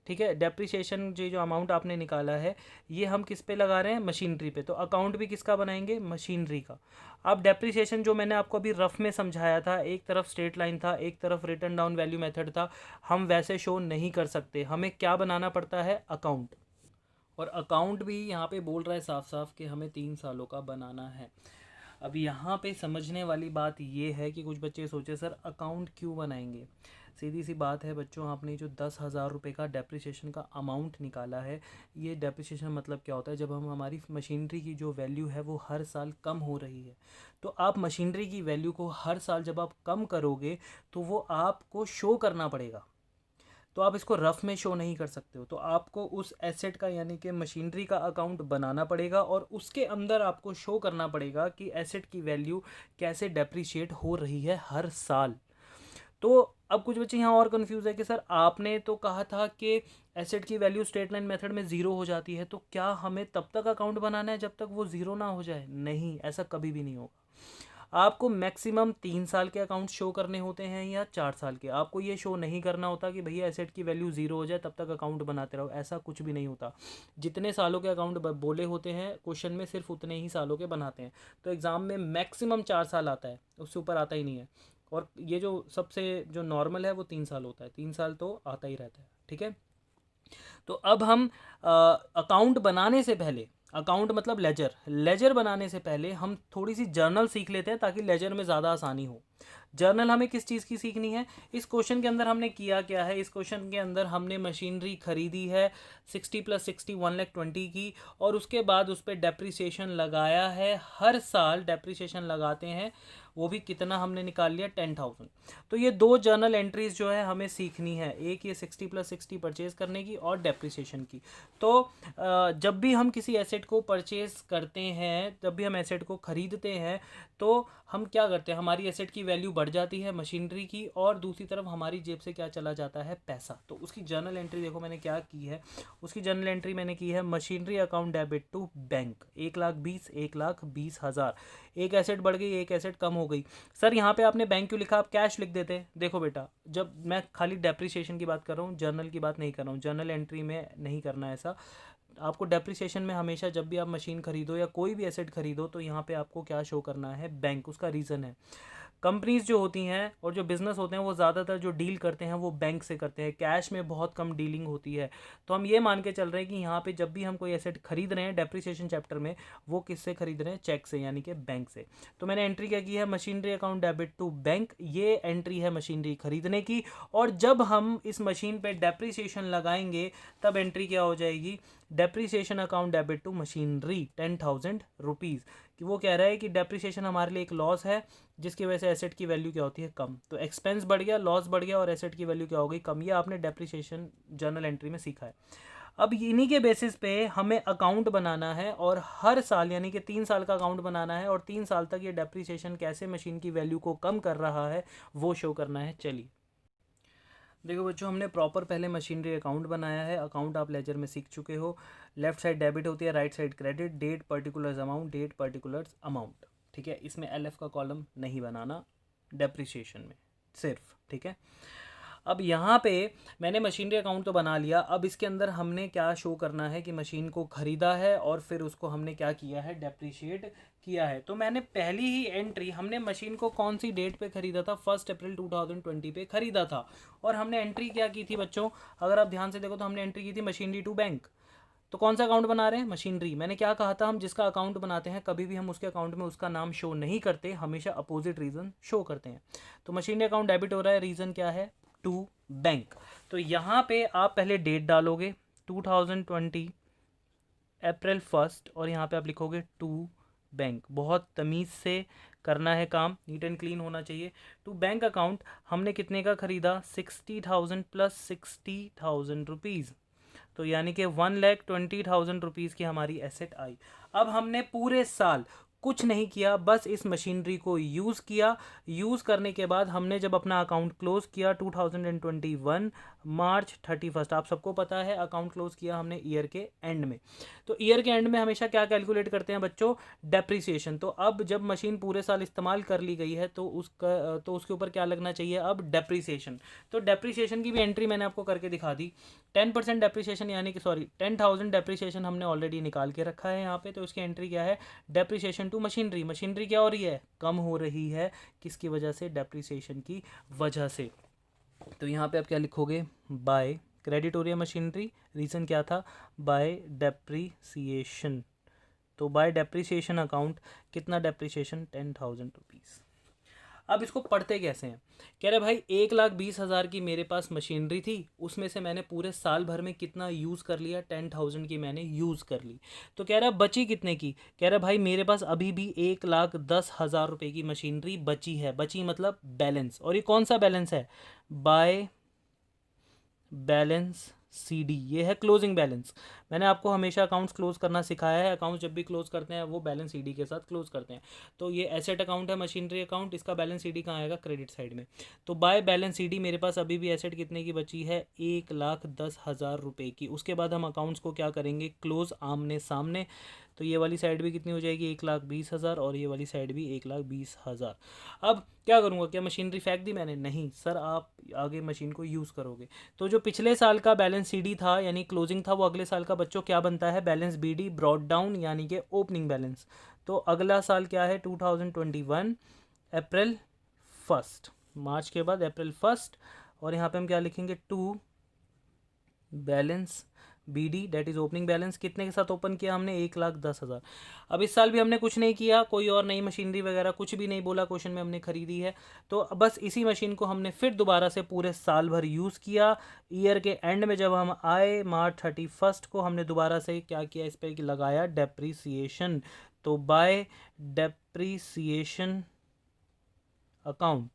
ठीक है। डेप्रिसिएशन जो अमाउंट आपने निकाला है ये हम किस पे लगा रहे हैं, मशीनरी पे। तो अकाउंट भी किसका बनाएंगे, मशीनरी का। अब डेप्रिसिएशन जो मैंने आपको अभी रफ में समझाया था, एक तरफ स्ट्रेट लाइन था, एक तरफ रिटर्न डाउन वैल्यू मेथड था, हम वैसे शो नहीं कर सकते, हमें क्या बनाना पड़ता है, अकाउंट। और अकाउंट भी यहाँ पे बोल रहा है साफ साफ कि हमें 3 सालों का बनाना है। अब यहाँ पे समझने वाली बात ये है कि कुछ बच्चे सोचे सर अकाउंट क्यों बनाएंगे। सीधी सी बात है बच्चों, आपने जो 10,000 रुपये का डेप्रिसिएशन का अमाउंट निकाला है, ये डेप्रिसिएशन मतलब क्या होता है, जब हम हमारी मशीनरी की जो वैल्यू है वो हर साल कम हो रही है, तो आप मशीनरी की वैल्यू को हर साल जब आप कम करोगे तो वो आपको शो करना पड़ेगा। तो आप इसको रफ में शो नहीं कर सकते हो, तो आपको उस एसेट का यानी कि मशीनरी का अकाउंट बनाना पड़ेगा और उसके अंदर आपको शो करना पड़ेगा कि एसेट की वैल्यू कैसे डेप्रिशिएट हो रही है हर साल। तो अब कुछ बच्चे यहाँ और कंफ्यूज है कि सर आपने तो कहा था कि एसेट की वैल्यू स्ट्रेट लाइन मेथड में ज़ीरो हो जाती है, तो क्या हमें तब तक अकाउंट बनाना है जब तक वो ज़ीरो ना हो जाए? नहीं, ऐसा कभी भी नहीं होगा। आपको मैक्सिमम 3 साल के अकाउंट शो करने होते हैं या 4 साल के। आपको ये शो नहीं करना होता कि भैया एसेट की वैल्यू ज़ीरो हो जाए तब तक अकाउंट बनाते रहो, ऐसा कुछ भी नहीं होता। जितने सालों के अकाउंट बोले होते हैं क्वेश्चन में, सिर्फ उतने ही सालों के बनाते हैं। तो एग्ज़ाम में मैक्सिमम 4 साल आता है, उससे ऊपर आता ही नहीं है। और ये जो सबसे जो नॉर्मल है वो 3 साल होता है, 3 साल तो आता ही रहता है, ठीक है। तो अब हम अकाउंट बनाने से पहले, अकाउंट मतलब लेजर, लेजर बनाने से पहले हम थोड़ी सी जर्नल सीख लेते हैं ताकि लेजर में ज़्यादा आसानी हो। जर्नल हमें किस चीज़ की सीखनी है, इस क्वेश्चन के अंदर हमने किया क्या है, इस क्वेश्चन के अंदर हमने मशीनरी खरीदी है 60 + 60 1,20,000 की, और उसके बाद उस पर डेप्रिसिएशन लगाया है, हर साल डेप्रिसिएशन लगाते हैं, वो भी कितना हमने निकाल लिया, 10,000। तो ये 2 जर्नल एंट्रीज जो है हमें सीखनी है, एक ये 60 + 60 परचेज़ करने की और डेप्रिसिएशन की। तो जब भी हम किसी एसेट को परचेज़ करते हैं, जब भी हम एसेट को ख़रीदते हैं, तो हम क्या करते हैं, हमारी एसेट की वैल्यू बढ़ जाती है मशीनरी की, और दूसरी तरफ हमारी जेब से क्या चला जाता है, पैसा। तो उसकी जर्नल एंट्री देखो मैंने क्या की है, उसकी जर्नल एंट्री मैंने की है machinery account debit to bank 1,20,000। एक एसेट बढ़ गई, एक एसेट कम हो गई। सर यहाँ पे आपने बैंक क्यों लिखा, आप कैश लिख देते। देखो बेटा, जब मैं खाली डेप्रिसिएशन की बात कर रहा हूँ, जर्नल की बात नहीं कर रहा हूँ, जर्नल एंट्री में नहीं करना है ऐसा। आपको डेप्रिसिएशन में हमेशा जब भी आप मशीन खरीदो या कोई भी एसेट खरीदो तो यहाँ पे आपको क्या शो करना है, बैंक। उसका रीज़न है, कंपनीज जो होती हैं और जो बिज़नेस होते हैं वो ज़्यादातर जो डील करते हैं वो बैंक से करते हैं, कैश में बहुत कम डीलिंग होती है। तो हम ये मान के चल रहे हैं कि यहाँ पे जब भी हम कोई एसेट खरीद रहे हैं डेप्रिसिएशन चैप्टर में, वो किससे खरीद रहे हैं, चेक से, यानी कि बैंक से। तो मैंने एंट्री क्या की है, machinery account debit to bank, ये एंट्री है मशीनरी खरीदने की। और जब हम इस मशीन पे डेप्रिसिएशन लगाएंगे तब एंट्री क्या हो जाएगी, depreciation account debit to machinery 10,000 rupees. कि वो कह रहा है कि डेप्रिसिएशन हमारे लिए एक लॉस है जिसकी वजह से एसेट की वैल्यू क्या होती है, कम। तो एक्सपेंस बढ़ गया, लॉस बढ़ गया, और एसेट की वैल्यू क्या हो गई, कम। ये आपने डेप्रिसिएशन जर्नल एंट्री में सीखा है। अब इन्हीं के बेसिस पे हमें अकाउंट बनाना है, और हर साल यानी कि 3 साल का अकाउंट बनाना है, और 3 साल तक ये डेप्रिसिएशन कैसे मशीन की वैल्यू को कम कर रहा है वो शो करना है। चलिए देखो बच्चों, हमने प्रॉपर पहले मशीनरी अकाउंट बनाया है। अकाउंट आप लेजर में सीख चुके हो, लेफ्ट साइड डेबिट होती है, right side credit, date particulars amount, date particulars amount, ठीक है। इसमें LF का कॉलम नहीं बनाना डेप्रिसिएशन में सिर्फ, ठीक है। अब यहाँ पे मैंने मशीनरी अकाउंट तो बना लिया, अब इसके अंदर हमने क्या शो करना है कि मशीन को ख़रीदा है और फिर उसको हमने क्या किया है, डेप्रिशिएट किया है। तो मैंने पहली ही एंट्री, हमने मशीन को कौन सी डेट पे ख़रीदा था, 1 अप्रैल 2020 पे ख़रीदा था, और हमने एंट्री क्या की थी बच्चों, अगर आप ध्यान से देखो तो हमने एंट्री की थी मशीनरी टू बैंक। तो कौन सा अकाउंट बना रहे हैं, मशीनरी। मैंने क्या कहा था, हम जिसका अकाउंट बनाते हैं कभी भी हम उसके अकाउंट में उसका नाम शो नहीं करते, हमेशा अपोजिट रीज़न शो करते हैं। तो मशीनरी अकाउंट डेबिट हो रहा है, रीज़न क्या है, टू बैंक। तो यहाँ पे आप पहले डेट डालोगे 2020 अप्रैल 1 और यहाँ पे आप लिखोगे टू बैंक। बहुत तमीज़ से करना है काम, नीट एंड क्लीन होना चाहिए। टू बैंक अकाउंट हमने कितने का ख़रीदा, 60,000 प्लस 60,000 रुपीज़, तो यानी कि 1,20,000 रुपीज़ की हमारी एसेट आई। अब हमने पूरे साल कुछ नहीं किया, बस इस मशीनरी को यूज़ किया। यूज़ करने के बाद हमने जब अपना अकाउंट क्लोज़ किया 2021 मार्च 31, आप सबको पता है अकाउंट क्लोज़ किया हमने ईयर के एंड में। तो ईयर के एंड में हमेशा क्या कैलकुलेट करते हैं बच्चों, डेप्रिसिएशन। तो अब जब मशीन पूरे साल इस्तेमाल कर ली गई है तो उसके ऊपर क्या लगना चाहिए, अब डेप्रिसिएशन। तो डेप्रिसिएशन की भी एंट्री मैंने आपको करके दिखा दी। 10% डेप्रिसिएशन यानी कि 10,000 डेप्रिसिएशन हमने ऑलरेडी निकाल के रखा है यहाँ पे। तो इसकी एंट्री क्या है, डेप्रिसिएशन टू मशीनरी। मशीनरी क्या हो रही है, कम हो रही है, किसकी वजह से, डेप्रिसिएशन की वजह से। तो यहाँ पे आप क्या लिखोगे, बाय क्रेडिट हो रही है मशीनरी, रीज़न क्या था, बाय डेप्रिसिएशन। तो बाय डेप्रिसिएशन अकाउंट कितना डेप्रिसिएशन, 10,000 रुपीज़। अब इसको पढ़ते कैसे हैं, कह रहे भाई 1,20,000 की मेरे पास मशीनरी थी, उसमें से मैंने पूरे साल भर में कितना यूज़ कर लिया, 10,000 की मैंने यूज़ कर ली। तो कह रहा बची कितने की, कह रहा भाई मेरे पास अभी भी 1,10,000 रुपये की मशीनरी बची है। बची मतलब बैलेंस, और ये कौन सा बैलेंस है, बाय बैलेंस CD, ये है क्लोजिंग बैलेंस। मैंने आपको हमेशा अकाउंट्स क्लोज करना सिखाया है, अकाउंट्स जब भी क्लोज करते हैं वो बैलेंस CD के साथ क्लोज करते हैं। तो ये एसेट अकाउंट है मशीनरी अकाउंट, इसका बैलेंस CD कहाँ आएगा, क्रेडिट साइड में। तो बाय बैलेंस CD मेरे पास अभी भी एसेट कितने की बची है, 1,10,000 रुपये की। उसके बाद हम अकाउंट्स को क्या करेंगे, क्लोज आमने सामने। तो ये वाली साइड भी कितनी हो जाएगी, 1,20,000, और ये वाली साइड भी 1,20,000। अब क्या करूँगा, क्या मशीनरी फेंक दी मैंने, नहीं सर, आप आगे मशीन को यूज़ करोगे। तो जो पिछले साल का बैलेंस CD था यानी क्लोजिंग था, वो अगले साल का बच्चों क्या बनता है, बैलेंस BD ब्रॉट डाउन यानी कि ओपनिंग बैलेंस। तो अगला साल क्या है, 2021 अप्रैल 1, मार्च के बाद अप्रैल 1, और यहाँ पे हम क्या लिखेंगे, to balance BD date is opening balance. कितने के साथ ओपन किया हमने, 1,10,000। अब इस साल भी हमने कुछ नहीं किया, कोई और नई मशीनरी वगैरह कुछ भी नहीं बोला क्वेश्चन में हमने खरीदी है। तो बस इसी मशीन को हमने फिर दोबारा से पूरे साल भर यूज़ किया। ईयर के एंड में जब हम आए मार्च 31 को, हमने दोबारा से क्या किया, इस पर लगाया डेप्रीसिएशन। तो बाय डेप्रीसिएशन अकाउंट,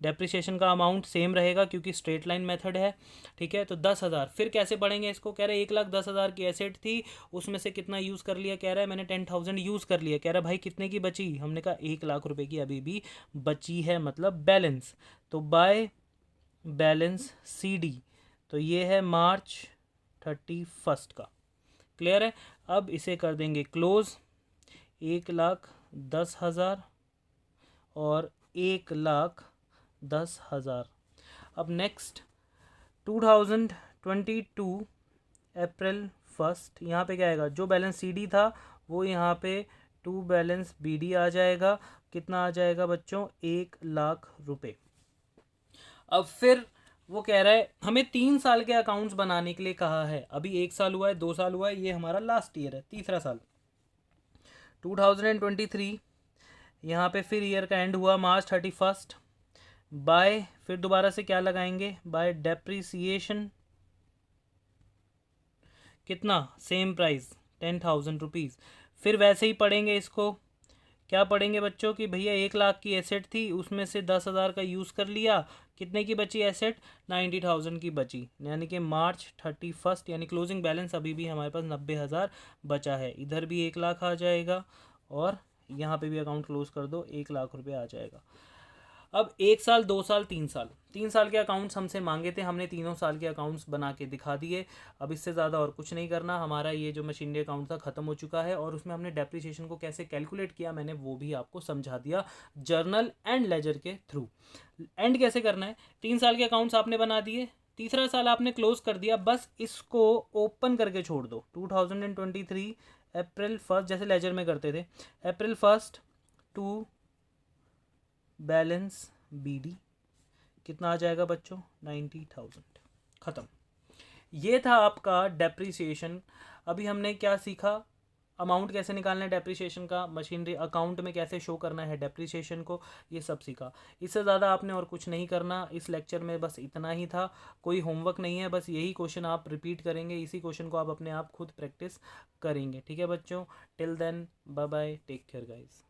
डेप्रिसिएशन का अमाउंट सेम रहेगा क्योंकि स्ट्रेट लाइन मेथड है, ठीक है। तो 10,000, फिर कैसे पढ़ेंगे इसको, कह रहे 1,10,000 की एसेट थी, उसमें से कितना यूज़ कर लिया, कह रहा है मैंने 10,000 यूज़ कर लिया। कह रहा है भाई कितने की बची, हमने कहा 1,00,000 रुपये की अभी भी बची है, मतलब बैलेंस। तो बाय बैलेंस CD, तो ये है मार्च 31 का, क्लियर है। अब इसे कर देंगे क्लोज, 1,10,000 और 1,10,000। अब नेक्स्ट 2022 अप्रैल 1, यहाँ पे क्या आएगा, जो बैलेंस CD था वो यहाँ पे टू बैलेंस BD आ जाएगा। कितना आ जाएगा बच्चों, 1,00,000 रुपये। अब फिर वो कह रहा है हमें 3 साल के अकाउंट्स बनाने के लिए कहा है। अभी 1 साल हुआ है, 2 साल हुआ है, ये हमारा लास्ट ईयर है, तीसरा साल 2023। यहाँ पे फिर ईयर का एंड हुआ मार्च 31, बाय फिर दोबारा से क्या लगाएंगे, बाय डेप्रीसिएशन, कितना, सेम प्राइस 10,000 रुपीज़। फिर वैसे ही पढ़ेंगे इसको, क्या पढ़ेंगे बच्चों कि भैया 1,00,000 की एसेट थी, उसमें से 10,000 का यूज़ कर लिया, कितने की बची एसेट, 90,000 की बची, यानी कि मार्च 31 यानी क्लोजिंग बैलेंस अभी भी हमारे पास 90,000 बचा है। इधर भी 1,00,000 आ जाएगा और यहाँ पे भी अकाउंट क्लोज कर दो, 1,00,000 रुपये आ जाएगा। अब 1 साल, 2 साल, 3 साल, 3 साल के अकाउंट्स हमसे मांगे थे, हमने तीनों साल के अकाउंट्स बना के दिखा दिए। अब इससे ज़्यादा और कुछ नहीं करना, हमारा ये जो मशीनरी अकाउंट था ख़त्म हो चुका है। और उसमें हमने डेप्रिसिएशन को कैसे कैलकुलेट किया मैंने वो भी आपको समझा दिया जर्नल एंड लेजर के थ्रू। एंड कैसे करना है, 3 साल के अकाउंट्स आपने बना दिए, तीसरा साल आपने क्लोज कर दिया, बस इसको ओपन करके छोड़ दो। 2023 अप्रैल 1, जैसे लेजर में करते थे, अप्रैल 1 टू बैलेंस BD कितना आ जाएगा बच्चों, 90,000। ख़त्म। ये था आपका डेप्रिसिएशन। अभी हमने क्या सीखा, अमाउंट कैसे निकालना है डेप्रिसिएशन का, मशीनरी अकाउंट में कैसे शो करना है डेप्रिसिएशन को, ये सब सीखा। इससे ज़्यादा आपने और कुछ नहीं करना इस लेक्चर में, बस इतना ही था। कोई होमवर्क नहीं है, बस यही क्वेश्चन आप रिपीट करेंगे, इसी क्वेश्चन को आप अपने आप खुद प्रैक्टिस करेंगे। ठीक है बच्चों, till then bye bye, take care guys.